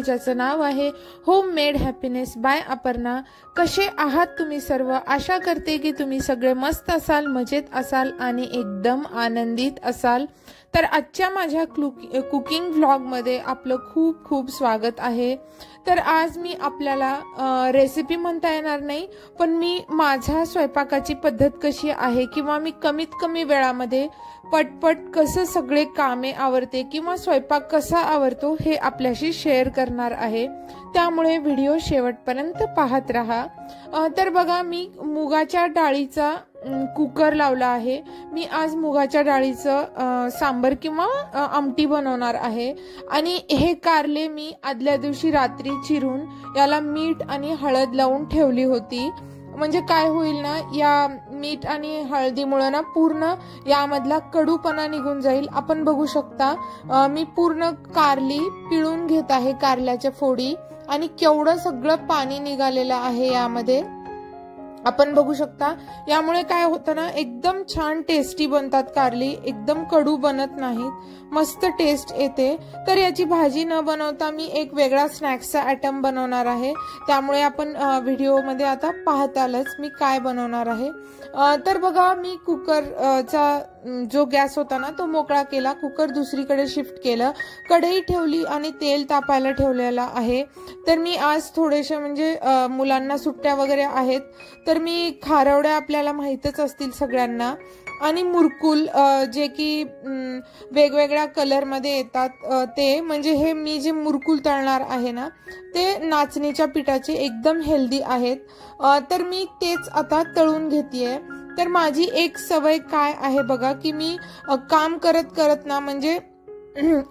ज्याचं नाव आहे home made happiness by Aparna. कसे आहात तुम्ही सर्व? आशा करते की तुम्ही सगळे मस्त असाल, मजेत असाल आणि एकदम आनंदित असाल। तर आजच्या माझ्या कुकिंग व्लॉगमध्ये आपलं खूप खूप स्वागत आहे। तर आज मी आपल्याला रेसिपी म्हणता येणार नाही, पण मी माझ्या स्वयंपाकाची पद्धत कशी आहे किंवा मी कमीत कमी वेळामध्ये पटपट कसं सगळे कामे आवरते किंवा स्वयंपाक कसा आवरतो हे आपल्याशी शेअर करणार आहे। त्यामुळे व्हिडिओ शेवटपर्यंत पाहत राहा। तर बघा, मी मुगाच्या डाळीचा कुकर लावला आहे। मी आज मुगाच्या डाळीचं सांबर किंवा आमटी बनवणार आहे। आणि हे कारले मी आदल्या दिवशी रात्री चिरून याला मीठ आणि हळद लावून ठेवली होती। म्हणजे काय होईल ना, या मीठ आणि हळदीमुळे ना पूर्ण यामधला कडूपणा निघून जाईल। आपण बघू शकता मी पूर्ण कारली पिळून घेत आहे, कारल्याच्या फोडी, आणि केवढं सगळं पाणी निघालेलं आहे यामध्ये आपण बघू शकता। यामुळे काय होतं ना, एकदम छान टेस्टी बनतात कारली, एकदम कडू बनत नाहीत, मस्त टेस्ट येते। तर याची भाजी न बनवता मी एक वेगळा स्नॅक्सचा आयटम बनवणार आहे। त्यामुळे आपण व्हिडिओमध्ये आता पाहतालच मी काय बनवणार आहे। तर बघा, मी कुकरचा जो गॅस होता ना तो मोकळा केला, कुकर दुसरीकडे शिफ्ट केलं, कढई ठेवली आणि तेल तापायला ठेवलेला आहे। तर मी आज थोडेसे म्हणजे मुलांना सुट्ट्या वगैरे आहेत, तर मी खारवड्या आपल्याला माहीतच असतील सगळ्यांना, आणि मुरकुल जे की वेगवेगळ्या कलरमध्ये येतात ते, म्हणजे हे मी जे मुरकुल तळणार आहे ना ते नाचणीच्या पिठाचे एकदम हेल्दी आहेत। तर मी तेच आता तळून घेतेय। तर माझी एक सवय काय आहे बघा, की मी काम करत करत ना, म्हणजे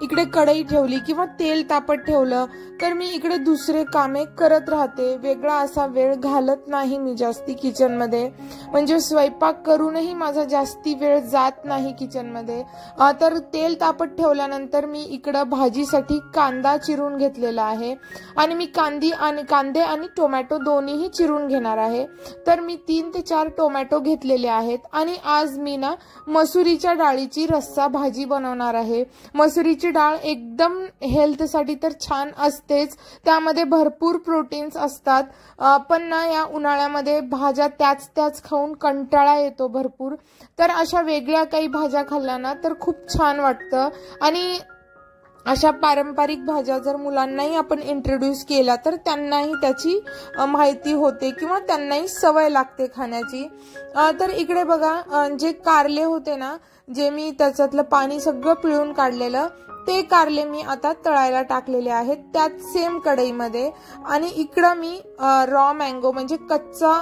इकडे कढई ठेवली किंवा तेल तापत ठेवलं तर मी इकडे दुसरे कामे करत राहते। वेगळा असा वेळ घालत नाही मी जास्ती किचन मध्ये, म्हणजे स्वयंपाक करूनही माझा जास्ती वेळ जात नाही किचन मध्ये। तर तेल तापत ठेवल्यानंतर मी इकडं भाजीसाठी कांदा चिरून घेतलेला आहे, आणि मी कांदे आणि टोमॅटो दोन्हीही चिरून घेणार आहे। तर मी 3 ते 4 टोमॅटो घेतलेले आहेत, आणि आज मी ना मसुरीच्या डाळीची रस्सा भाजी बनवणार आहे। मसुरीची डाळ एकदम हेल्थसाठी तर छान असतेच, त्यामध्ये भरपूर प्रोटीन्स असतात। पण ना या उन्हाळ्यामध्ये भाज्या त्याच खाऊन कंटाळा येतो भरपूर, तर अशा वेगळ्या काही भाज्या खाल्ल्या ना तर खूप छान वाटतं। आणि अशा पारंपरिक भाज्या जर मुलांनाही आपण इंट्रोड्यूस केला तर त्यांनाही त्याची माहिती होते किंवा त्यांनाही सवय लागते खाण्याची। तर इकडे बघा, जे कारले होते ना, जे मी त्याच्यातलं पाणी सगळं पिळून काढलेलं, ते कारले मी आता तळायला टाकलेले आहेत त्याच सेम कढईमध्ये। आणि इकडं मी रॉ मँगो म्हणजे कच्चा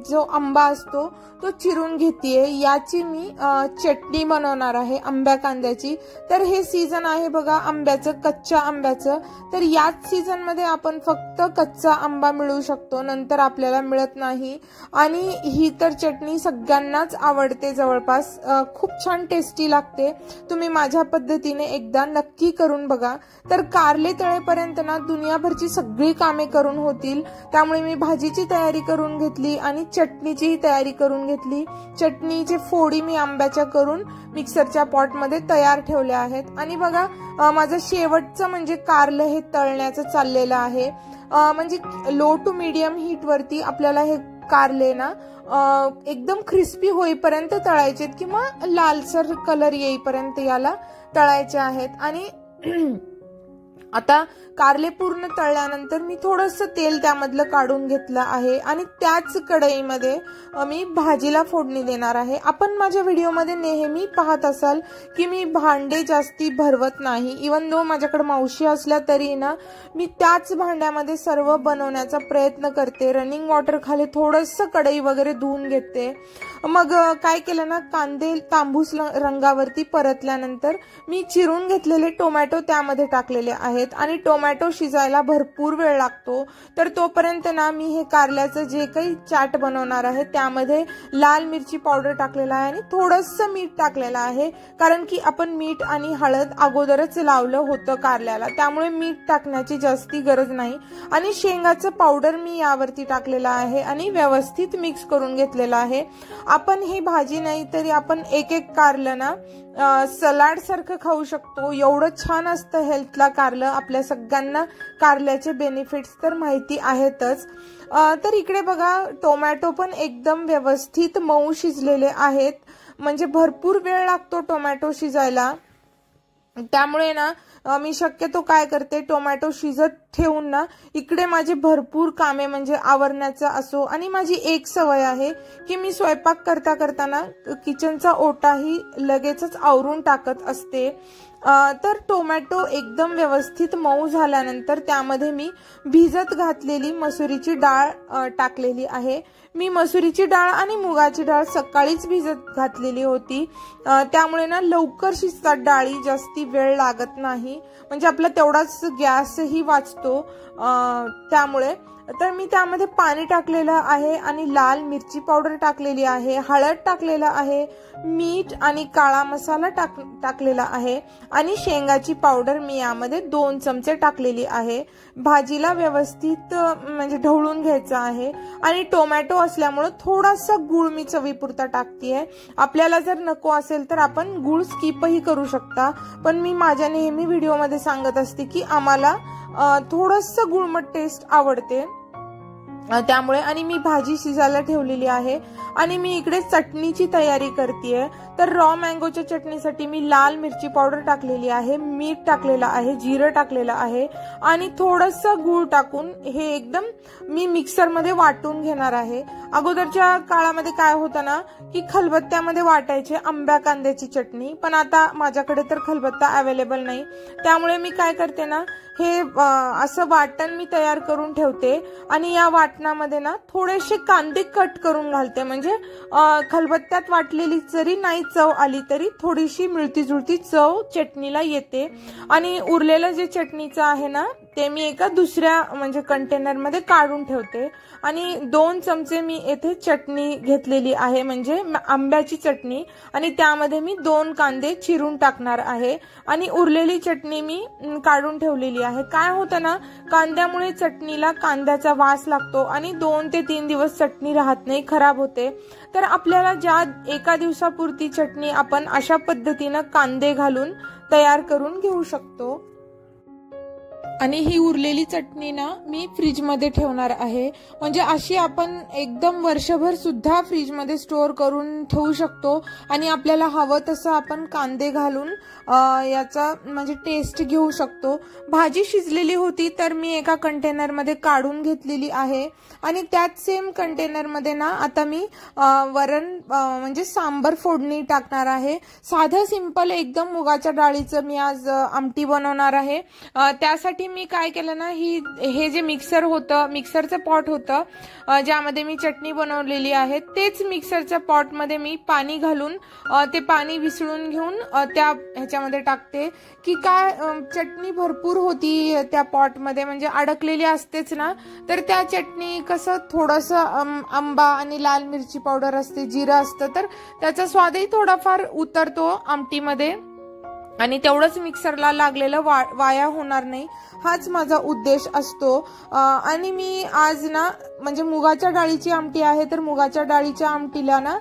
जो आंबा असतो तो चिरून घेतेय, याची मी चटणी बनवणार आहे आंब्या कांद्याची। तर हे सीझन आहे बघा आंब्याचं, कच्च्या आंब्याचं, तर याच सीझन मध्ये आपण फक्त कच्चा आंबा मिळू शकतो, नंतर आपल्याला मिळत नाही। आणि ही तर चटणी सगळ्यांनाच आवडते जवळपास, खूप छान टेस्टी लागते। तुम्ही माझ्या पद्धतीने एकदा नक्की करून बघा। तर कारले तळेपर्यंत ना दुनियाभरची सगळी कामे करून होतील, त्यामुळे मी भाजीची तयारी करून घेतली आणि चटणीची तयारी करून घेतली। चटणीची फोडी मी आंब्याच्या करून मिक्सरच्या पॉट मध्ये तयार ठेवल्या आहेत। आणि बघा, माझं शेवटचं म्हणजे कारलं हे तळण्याचं चाललेलं आहे। म्हणजे लो टू मीडियम हीट वरती आपल्याला हे कारले ना एकदम क्रिस्पी होईपर्यंत तळायचे किंवा लालसर कलर येईपर्यंत याला तळायचे आहेत। आणि आता कारले पूर्ण तळल्यानंतर मी थोडंसं तेल त्यामधलं काढून घेतलं आहे, आणि त्याच कढईमध्ये मी भाजीला फोडणी देणार आहे। आपण माझ्या व्हिडिओमध्ये नेहमी पाहत असाल की मी भांडे जास्ती भरवत नाही, इवन दो माझ्याकडे मावशी असल्या तरी ना मी त्याच भांड्यामध्ये सर्व बनवण्याचा प्रयत्न करते। रनिंग वॉटर खाली थोडंसं कढई वगैरे धुवून घेते। मग काय केलं ना, कांदे तांबूस रंगावरती परतल्यानंतर मी चिरून घेतलेले टोमॅटो त्यामध्ये टाकलेले आहेत, आणि टोमॅटो शिजायला भरपूर वेळ लागतो। तर तोपर्यंत ना मी हे कारल्याचं जे काही चाट बनवणार आहे त्यामध्ये लाल मिरची पावडर टाकलेला आहे आणि थोडंसं मीठ टाकलेलं आहे, कारण की आपण मीठ आणि हळद अगोदरच लावलं होतं कारल्याला, त्यामुळे मीठ टाकण्याची जास्ती गरज नाही। आणि शेंगाचं पावडर मी यावरती टाकलेलं आहे आणि व्यवस्थित मिक्स करून घेतलेलं आहे। आपण ही भाजी नाही तरी आपण एक एक कारलं ना सलाड सारखं खाऊ शकतो। एवढं छान असतं हेल्थला कारलं। आपल्या सगळ्यांना कारल्याचे बेनिफिट्स तर माहिती आहेतच। तर इकडे बघा टोमॅटो पण एकदम व्यवस्थित मऊ शिजलेले आहेत, म्हणजे भरपूर वेळ लागतो टोमॅटो शिजायला। त्यामुळे ना मी शक्यतो काय करते, टोमॅटो शिजत ठेवून ना इकडे माझे भरपूर कामे म्हणजे आवरण्याचं असो, आणि माझी एक सवय आहे की मी स्वयंपाक करता करताना किचनचा ओटाही लगेचच आवरून टाकत असते। तर टोमॅटो एकदम व्यवस्थित मऊ झाल्यानंतर त्यामध्ये मी भिजत घातलेली मसुरीची डाळ टाकलेली आहे। मी मसुरीची डाळ आणि मुगाची डाळ सकाळीच भिजत घातलेली होती, त्यामुळे ना लवकर शिजतात डाळी, जास्ती वेळ लागत नाही, म्हणजे आपला तेवढाच गॅसही वाचतो। त्यामुळे तर मी त्यामध्ये पाणी टाकलेलं आहे आणि लाल मिरची पावडर टाकलेली आहे, हळद टाकलेला आहे, मीठ आणि काळा मसाला टाकलेला आहे, आणि शेंगाची पावडर मी यामध्ये 2 चमचे टाकलेली आहे। भाजीला व्यवस्थित म्हणजे ढवळून घ्यायचं आहे, आणि टोमॅटो असल्यामुळे थोडासा गूळ मी चवीपुरता टाकतेय। आपल्याला जर नको असेल तर आपण गूळ स्किपही करू शकता, पण मी माझ्या नेहमी व्हिडिओमध्ये सांगत असते की आम्हाला थोडंसं गुळमट टेस्ट आवडते, त्यामुळे। आणि मी भाजी शिजायला ठेवलेली आहे, आणि मी इकडे चटणीची तयारी करतेय। तर रॉ मँगोच्या चटणीसाठी मी लाल मिरची पावडर टाकलेली आहे, मीठ टाकलेलं आहे, जिरं टाकलेलं आहे, आणि थोडंसं गूळ टाकून हे एकदम मी मिक्सर मध्ये वाटून घेणार आहे। अगोदरच्या काळामध्ये काय होतं ना की खलबत्त्यामध्ये वाटायचे आंब्या कांद्याची चटणी, पण आता माझ्याकडे तर खलबत्ता अवेलेबल नाही, त्यामुळे मी काय करते ना हे असं वाटण मी तयार करून ठेवते, आणि या वाटणामध्ये ना थोडेसे कांदे कट करून घालते, म्हणजे खलबत्त्यात वाटलेली जरी नाही चव आली तरी थोडीशी मिळती जुळती चव चटणीला येते। आणि उरलेलं जे चटणीचं आहे ना ते मी एका दुसऱ्या म्हणजे कंटेनर मध्ये काढून ठेवते, आणि 2 चमचे मी येथे चटणी घेतलेली आहे, म्हणजे आंब्याची चटणी, आणि त्यामध्ये मी 2 कांदे चिरून टाकणार आहे, आणि उरलेली चटणी मी काढून ठेवलेली आहे। काय होतं ना कांद्यामुळे चटणीला कांद्याचा वास लागतो, आणि 2 ते 3 दिवस चटणी राहत नाही, खराब होते। तर आपल्याला ज्या एका दिवसापुरती चटणी आपण अशा पद्धतीनं कांदे घालून तयार करून घेऊ शकतो। आणि ही उरलेली चटणी ना मी फ्रीज मध्ये ठेवणार आहे, म्हणजे अशी आपण एकदम वर्षभर सुद्धा फ्रीज मध्ये स्टोअर करून ठेवू शकतो, आणि आपल्याला हवं तसं आपण कांदे घालून याचा म्हणजे टेस्ट घेऊ शकतो। भाजी शिजलेली होती तर मी एका कंटेनर मध्ये काढून घेतलेली आहे, आणि त्याच सेम कंटेनर मध्ये ना आता मी वरण म्हणजे सांबर फोडणी टाकणार आहे। साधं सिंपल एकदम मुगाच्या डाळीचं मी आज आमटी बनवणार आहे। त्यासाठी मी काय केलं ना हे जे मिक्सरचं पॉट होतं ज्यामध्ये मी चटणी बनवलेली आहे, तेच मिक्सरच्या पॉट मध्ये मी पाणी घालून ते पाणी विसळून घेऊन त्या ह्याच्यामध्ये टाकते, की काय चटणी भरपूर होती त्या पॉट मध्ये, म्हणजे अडकलेली असतेच ना, तर त्या चटणी कसं थोडंसं आंबा आणि लाल मिरची पावडर असते, जिरं असतं, तर त्याचा स्वादही थोडाफार उतरतो आमटीमध्ये, आणि तेवढंच मिक्सरला लागलेलं वाया होणार नाही, हाच माझा उद्देश असतो। आणि मी आज ना म्हणजे मुगाच्या डाळीची आमटी आहे, तर मुगाच्या डाळीच्या आमटीला ना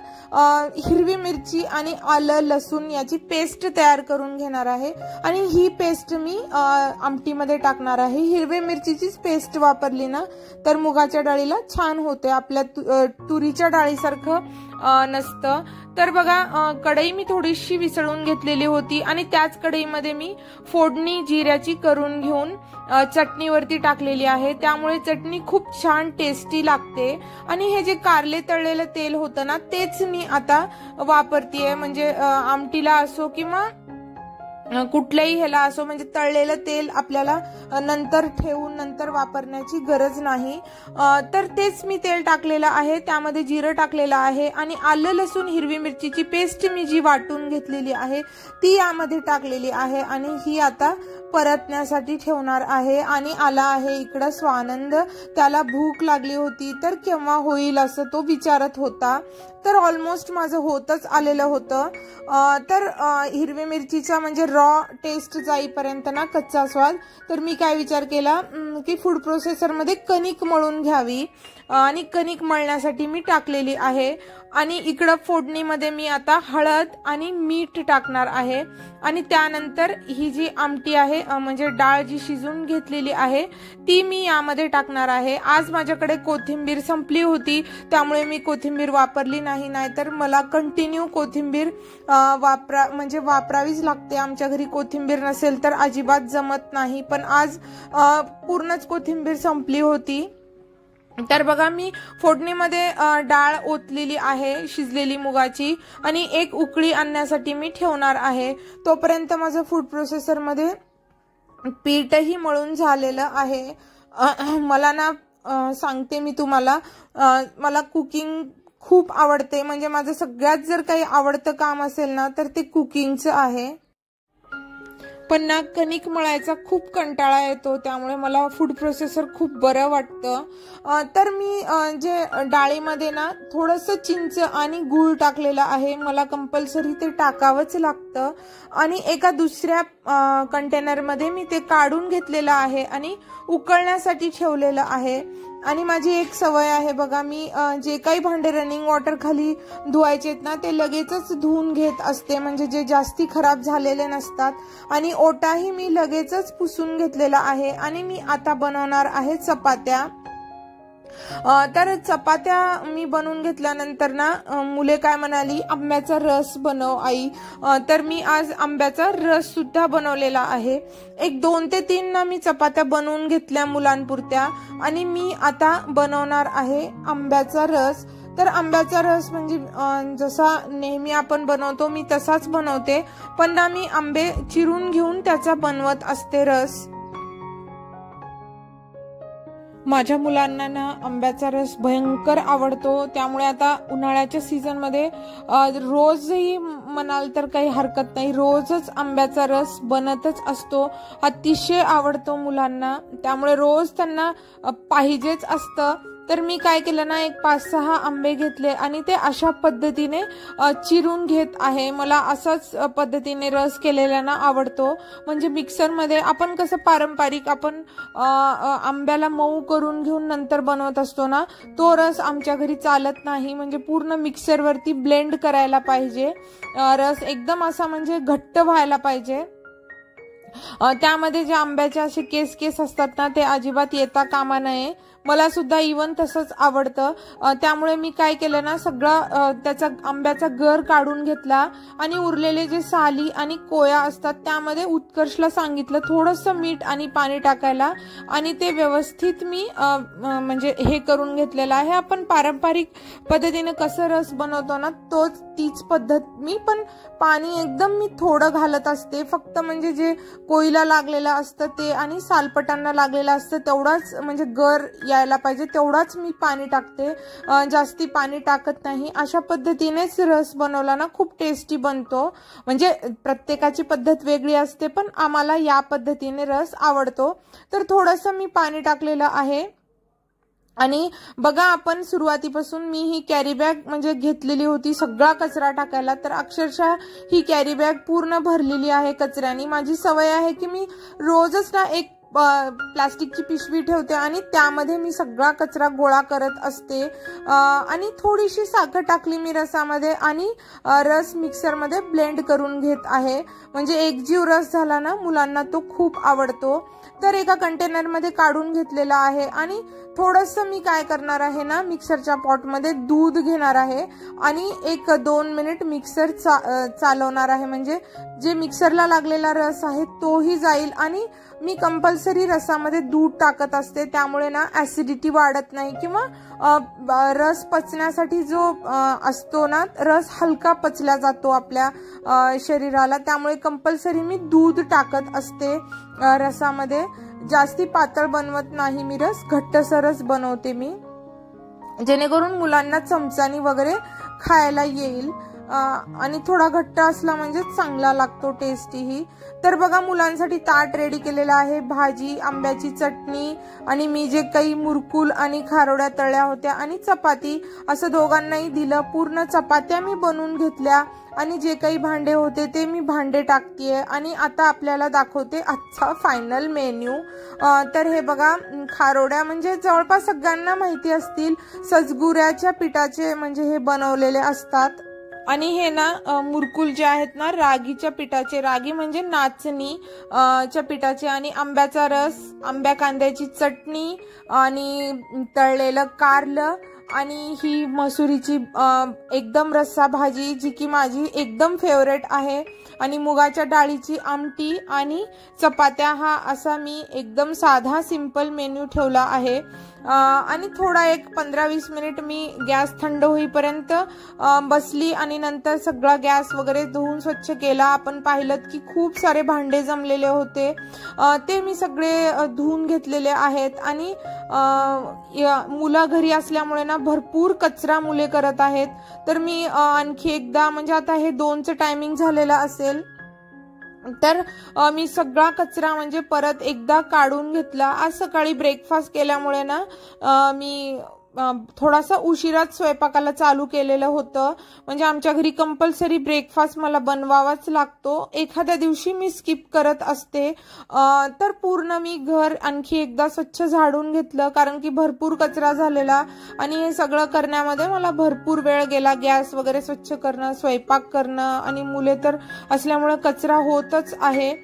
हिरवी मिरची आणि आलं लसूण याची पेस्ट तयार करून घेणार आहे, आणि ही पेस्ट मी आमटीमध्ये टाकणार आहे। हिरवी मिरचीचीच पेस्ट वापरली ना तर मुगाच्या डाळीला छान होते, आपल्या तुरीच्या डाळीसारखं नसतं। तर बघा कढई मी थोडीशी विसळून घेतलेली होती, आणि त्याच कढईमध्ये मी फोडणी जिऱ्याची करून घेऊन चटणीवरती टाकलेली आहे, त्यामुळे चटणी खूप छान टेस्टी लागते। आणि हे जे कारले तळलेलं तेल होतं ना तेच मी आता वापरतेय, म्हणजे आमटीला असो किंवा कुठल्याही ह्याला असो, म्हणजे तळलेलं तेल आपल्याला नंतर ठेवून नंतर वापरण्याची गरज नाही। तर तेच मी तेल टाकलेलं आहे, त्यामध्ये जिरं टाकलेलं आहे, आणि आलं लसूण हिरवी मिरचीची पेस्ट मी जी वाटून घेतलेली आहे ती यामध्ये टाकलेली आहे, आणि ही आता परतण्यासाठी ठेवणार आहे। आणि आला आहे इकडं स्वानंद, त्याला भूक लागली होती तर केव्हा होईल असं तो विचारत होता, तर ऑलमोस्ट माझं होतच आलेलं होतं। तर हिरवी मिरचीचा म्हणजे रॉ टेस्ट जाईपर्यंत ना कच्चा स्वाद, तर मी काय विचार केला की फूड प्रोसेसर मध्ये कणिक मळून घ्यावी, आणि कणिक मळण्यासाठी मी टाकलेली आहे। आणि इकडं फोडणीमध्ये मी आता हळद आणि मीठ टाकणार आहे आणि त्यानंतर ही जी आमटी आहे म्हणजे डाळ जी शिजून घेतलेली आहे ती मी यामध्ये टाकणार आहे। आज माझ्याकडे कोथिंबीर संपली होती त्यामुळे मी कोथिंबीर वापरली नाही, नाहीतर मला कंटिन्यू कोथिंबीर वापरावीच लागते। आमच्या घरी कोथिंबीर नसेल तर अजिबात जमत नाही, पण आज पूर्णच कोथिंबीर संपली होती। तर बघा मी फोडणीमध्ये डाळ ओतलेली आहे शिजलेली मुगाची आणि एक उकळी आणण्यासाठी मी ठेवणार आहे। तोपर्यंत माझं फूड प्रोसेसर मध्ये पीठही मळून झालेलं आहे। मला ना सांगते मी तुम्हाला, मला कुकिंग खूप आवडते, म्हणजे माझं सगळ्यात जर काही आवडतं काम असेल ना तर ते कुकिंगचं आहे। पण ना कणिक मळायचा खूप कंटाळा येतो, त्यामुळे मला फूड प्रोसेसर खूप बरं वाटतं। तर मी जे डाळीमध्ये ना थोडंसं चिंच आणि गूळ टाकलेलं आहे, मला कंपल्सरी ते टाकावंच लागतं। आणि एका दुसऱ्या कंटेनरमध्ये मी ते काढून घेतलेलं आहे आणि उकळण्यासाठी ठेवलेलं आहे। आणि माझी एक सवय आहे बघा, मी जे काही भांडे रनिंग वॉटर खाली धुवायचे आहेत ना ते लगेचच धुवून घेत असते, म्हणजे जे जास्ती खराब झालेले नसतात। आणि ओटाही मी लगेचच पुसून घेतलेला आहे। आणि मी आता बनवणार आहे चपात्या। तर चपात्या मी बनवून घेतल्यानंतर ना मुले काय म्हणाली, आंब्याचा रस बनव आई। तर मी आज आंब्याचा रस सुद्धा बनवलेला आहे। एक 2 ते 3 ना मी चपात्या बनवून घेतल्या मुलांपुरत्या आणि मी आता बनवणार आहे आंब्याचा रस। तर आंब्याचा रस म्हणजे जसा नेहमी आपण बनवतो मी तसाच बनवते, पण ना मी आंबे चिरून घेऊन त्याचा बनवत असते रस। माझ्या मुलांना ना आंब्याचा रस भयंकर आवडतो, त्यामुळे आता उन्हाळ्याच्या सीझन मध्ये रोजही म्हणाल तर काही हरकत नाही, रोजच आंब्याचा रस बनतच असतो। अतिशय आवडतो मुलांना, त्यामुळे रोज त्यांना पाहिजेच असतं। तर मी काय केलं ना, एक 5-6 आंबे घेतले आणि ते अशा पद्धतीने चिरून घेत आहे। मला असाच पद्धतीने रस केलेला ना आवडतो, म्हणजे मिक्सर मध्ये आपण कसं पारंपरिक आपण आंब्याला मऊ करून घेऊन नंतर बनवत असतो ना, तो रस आमच्या घरी चालत नाही, म्हणजे पूर्ण मिक्सर वरती ब्लेंड करायला पाहिजे। रस एकदम असा म्हणजे घट्ट व्हायला पाहिजे। त्यामध्ये जे आंब्याचे असे केस असतात ना ते अजिबात येता कामा नये। मला सुद्धा इवन तसंच आवडतं, त्यामुळे मी काय केलं ना, सगळं त्याचा आंब्याचा गर काढून घेतला आणि उरलेले जे साली आणि कोया असतात त्यामध्ये उत्कर्षला सांगितलं थोडंसं मीठ आणि पाणी टाकायला आणि ते व्यवस्थित मी म्हणजे हे करून घेतलेलं आहे। आपण पारंपरिक पद्धतीने कसं रस बनवतो ना तीच पद्धत, मी पण पाणी एकदम मी थोडं घालत असते, फक्त म्हणजे जे कोईला लागलेलं असतं ते आणि सालपटांना लागलेलं असतं तेवढाच, म्हणजे गर यायला पाहिजे तेवढाच मी पाणी टाकते, जास्ती पाणी टाकत नाही। अशा पद्धतीनेच रस बनवला ना खूप टेस्टी बनतो, म्हणजे प्रत्येकाची पद्धत वेगळी असते, पण आम्हाला या पद्धतीने रस आवडतो। तर थोडंसं मी पाणी टाकलेलं आहे। आणि बघा आपण सुरुवातीपासून मी ही कॅरी बॅग म्हणजे घेतलेली होती सगळा कचरा टाकायला, तर अक्षरशः ही कॅरी बॅग पूर्ण भरलेली आहे कचऱ्याने। माझी सवय आहे की मी रोजच ना एक प्लास्टिकची पिशवी ठेवते आणि त्यामध्ये मी सगळा कचरा गोळा करत असते। आणि थोडीशी साखर टाकली मी रसामध्ये आणि रस मिक्सर मध्ये ब्लेंड करून घेत आहे, म्हणजे एकजीव रस झाला ना मुलांना तो खूप आवडतो। तर एका कंटेनर मध्ये काढून घेतलेला आहे आणि थोडंसं मी काय करणार आहे ना, मिक्सरच्या पॉट मध्ये दूध घेणार आहे आणि 1-2 मिनिट मिक्सर चालवणार आहे, म्हणजे जे मिक्सरला लागलेला रस आहे तोही जाईल। आणि मी कंपल्सरी रसामध्ये दूध टाकत असते, त्यामुळे ना ऍसिडिटी वाढत नाही किंवा रस पचण्यासाठी जो असतो ना, रस हलका पचला जातो आपल्या शरीराला, त्यामुळे कंपल्सरी मी दूध टाकत असते रसामध्ये। जास्ती पातळ बनवत नाही मी रस, घट्टसरच बनवते मी, जेणेकरून मुलांना चमचानी वगैरे खायला येईल। आणि थोडा घट्ट असला म्हणजे चांगला लागतो, टेस्टीही. तर बघा मुलांसाठी ताट रेडी केलेलं आहे, भाजी, आंब्याची चटणी आणि मी जे काही मुरकुल आणि खारोड्या तळल्या होत्या आणि चपाती असं दोघांनाही दिलं. पूर्ण चपात्या मी बनवून घेतल्या आणि जे काही भांडे होते ते मी भांडे टाकतेय आणि आता आपल्याला दाखवते आजचा फायनल मेन्यू. तर हे बघा खारोड्या म्हणजे जवळपास सगळ्यांना माहिती असतील, सजगुऱ्याच्या पिठाचे म्हणजे हे बनवलेले असतात. आणि हे ना मुरकुल जे आहेत ना रागीच्या पिठाचे, रागी म्हणजे नाचणी च्या पिठाचे, आणि आंब्याचा रस, आंब्या कांद्याची चटणी आणि तळलेलं कारलं आणि ही मसुरीची एकदम रस्सा भाजी जी की माझी एकदम फेवरेट आहे, आणि मुगाच्या डाळीची आमटी आणि चपात्या. हा असा मी एकदम साधा सिंपल मेन्यू ठेवला आहे. आणि थोडा एक 15-20 मिनिट मी गॅस थंड होईपर्यंत बसली आणि नंतर सगळा गॅस वगैरे धुवून स्वच्छ केला. आपण पाहिलं की खूप सारे भांडे जमलेले होते, ते मी सगळे धुवून घेतलेले आहेत. आणि मुलं घरी असल्यामुळे ना भरपूर कचरा मुले करत आहेत. तर मी आणखी एकदा म्हणजे आता हे 2चं टायमिंग झालेलं असेल, तर मी सगळा कचरा म्हणजे परत एकदा काढून घेतला. आज सकाळी ब्रेकफास्ट केल्यामुळे ना मी थोडासा उशिराच स्वयंपाकाला चालू केलेलं होतं. म्हणजे आमच्या घरी कंपल्सरी ब्रेकफास्ट मला बनवावाच लागतो, एखाद्या दिवशी मी स्किप करत असते. तर पूर्ण मी घर आणखी एकदा स्वच्छ झाडून घेतलं, कारण की भरपूर कचरा झालेला आणि हे सगळं करण्यामध्ये मला भरपूर वेळ गेला. गॅस वगैरे स्वच्छ करणं, स्वयंपाक करणं आणि मुले तर असल्यामुळे कचरा होतच आहे.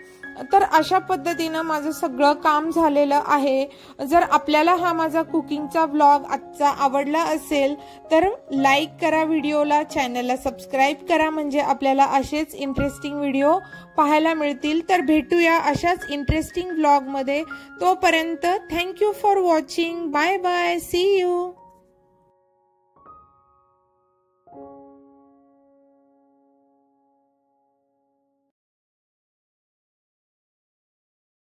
तर अशा पद्धतीनं माझं सगळं काम झालेलं आहे. जर आपल्याला हा माझा कुकिंगचा व्लॉग आजचा आवडला असेल तर लाईक करा व्हिडिओला, चॅनलला सबस्क्राईब करा, म्हणजे आपल्याला असेच इंटरेस्टिंग व्हिडिओ पाहायला मिळतील. तर भेटूया अशाच इंटरेस्टिंग व्लॉगमध्ये. तोपर्यंत thank you for watching. Bye bye, see you.